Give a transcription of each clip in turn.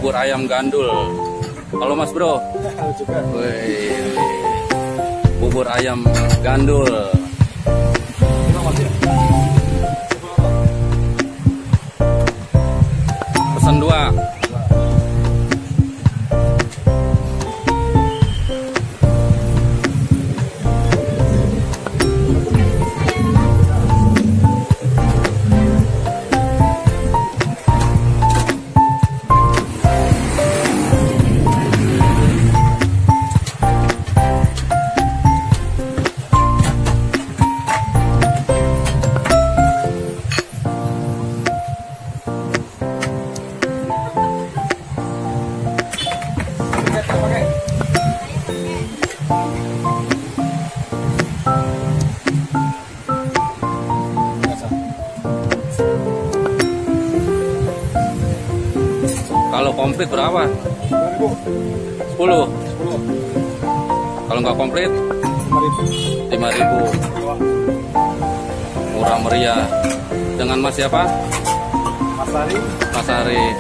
bubur ayam gandul. Halo Mas Bro. Halo juga. Wih, bubur ayam gandul. Pesan 2. Kalau komplit berapa? 10. 10. Kalau nggak komplit 5.000. 5.000. Murah meriah. Dengan Mas siapa? Mas Ari. Mas Ari.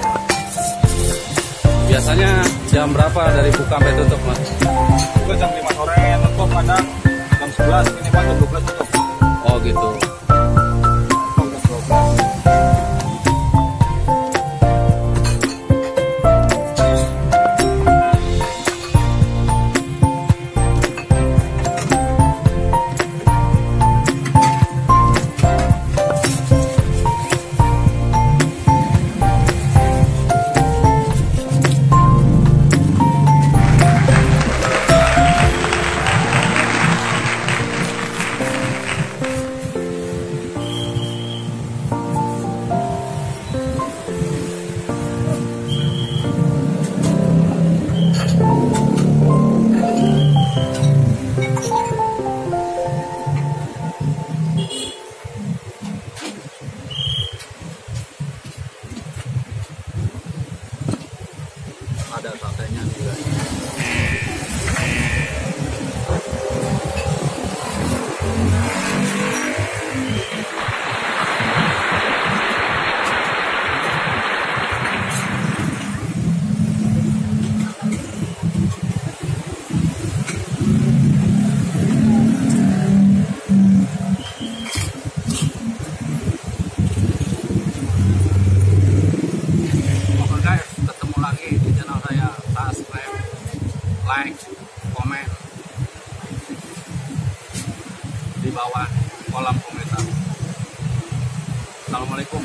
Biasanya jam berapa dari buka sampai tutup, Mas? Juga jam 5 sore tutup, kadang jam 11 minimal jam 12 tutup. Oh gitu. Jam 12. Ada satenya juga. Like, komen di bawah kolom komentar. Assalamualaikum.